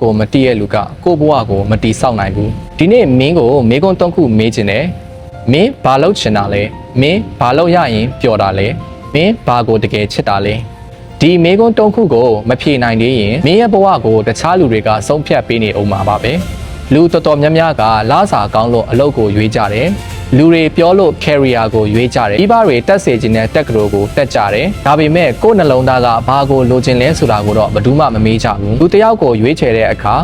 ကိုမတီးရဲ့လူကကိုဘွားကိုမတီးဆောက်နိုင်ဘူးဒီနေ့မင်းကိုမေကွန်း3ခုမေးခြင်းတယ်မင်းဘာလုပ်ချင်တာလဲမင်းဘာလုပ်ရရင်ပျော်တာလဲမင်းဘာကိုတကယ်ချစ်တာလဲဒီမေကွန်း3ခုကိုမဖြေနိုင်သေးရင်မင်းရဲ့ဘဝကိုတခြားလူတွေကဆုံးဖြတ်ပေးနေအောင်မှာပါပဲလူတော်တော်များများကလားစာကောင်းလို့အလုပ်ကိုရွေးကြတယ်လူတွေပြောလို့ career ကိုရွေးကြတယ်ဒီဘာတွေတက်စေခြင်းနဲ့တက်ကရိုကိုတက်ကြတယ်ဒါပေမဲ့ကိုယ်နှလုံးသားကဘာကိုလိုချင်လဲဆိုတာကိုတော့ဘယ်သူမှမမေးကြဘူးလူတစ်ယောက်ကိုရွေးချယ်တဲ့အခါ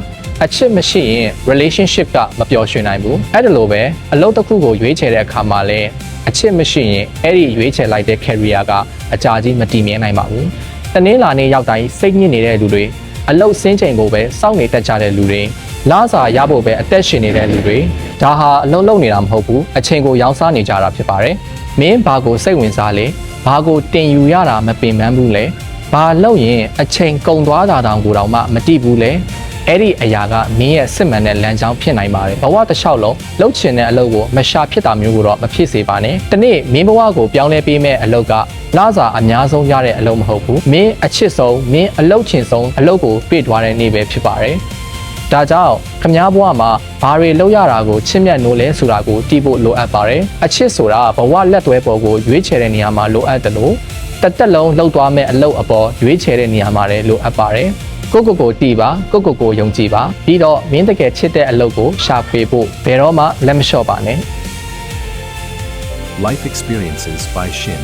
အချစ်မရှိရင် relationship ကမပျော်ရွှင်နိုင်ဘူးအဲ့ဒါလိုပဲအလုပ်တစ်ခုကိုရွေးချယ်တဲ့အခါမှာလည်းအချစ်မရှိရင်အဲ့ဒီရွေးချယ်လိုက်တဲ့ career ကအကြာကြီးမတည်မြဲနိုင်ပါဘူးတနင်္လာနေ့ရောက်တိုင်းစိတ်ညစ်နေတဲ့လူတွေအလုပ်ဆင်းချိန်ကိုပဲစောင့်နေတတ်ကြတဲ့လူတွေလားစာရဖို့ပဲအသက်ရှင်နေတဲ့လူတွေဒါဟာအလုံးလုံးနေတာမဟုတ်ဘူးအချိန်ကိုရောင်းစားနေကြတာဖြစ်ပါတယ်မင်းဘာကိုစိတ်ဝင်စားလဲဘာကိုတင်ယူရတာမပင်ပန်းဘူးလဲဘာလုပ်ရင်အချိန်ကုန်သွားတာတောင်ကိုတော့မှမတိဘူးလဲအဲ့ဒီအရာကမင်းရဲ့စစ်မှန်တဲ့လမ်းကြောင်းဖြစ်နိုင်ပါတယ်ဘဝတစ်လျှောက်လုံးလှုပ်ချင်တဲ့အလုပ်ကိုမရှာဖြစ်တာမျိုးကိုတော့မဖြစ်စေပါနဲ့ဒီနေ့မင်းဘဝကိုပြောင်းလဲပေးမဲ့အလုပ်ကလားစာအများဆုံးရတဲ့အလုပ်မဟုတ်ဘူးမင်းအချစ်ဆုံးမင်းအလုပ်ချင်ဆုံးအလုပ်ကိုတွေ့သွားတဲ့နေ့ပဲဖြစ်ပါတယ်ဒါကြောင့်ခမားဘဝမှာဘာတွေလုပ်ရတာကိုချစ်မြတ်နိုးလဲဆိုတာကိုတီးဖို့လိုအပ်ပါတယ်အချစ်ဆိုတာဘဝလက်သွဲပေါ်ကိုရွေးချယ်တဲ့နေရာမှာလိုအပ်တယ်လို့တစ်သက်လုံးလှုပ်သွားမဲ့အလုပ်အပေါ်ရွေးချယ်တဲ့နေရာမှာလည်းလိုအပ်ပါတယ်ကိုတီးပါကိုယုံကြည်ပါပြီးတော့မင်းတကယ်ချစ်တဲ့အလုပ်ကိုရှာဖွေဖို့ဘယ်တော့မှလက်မလျှော့ပါနဲ့ Life Experiences by Shin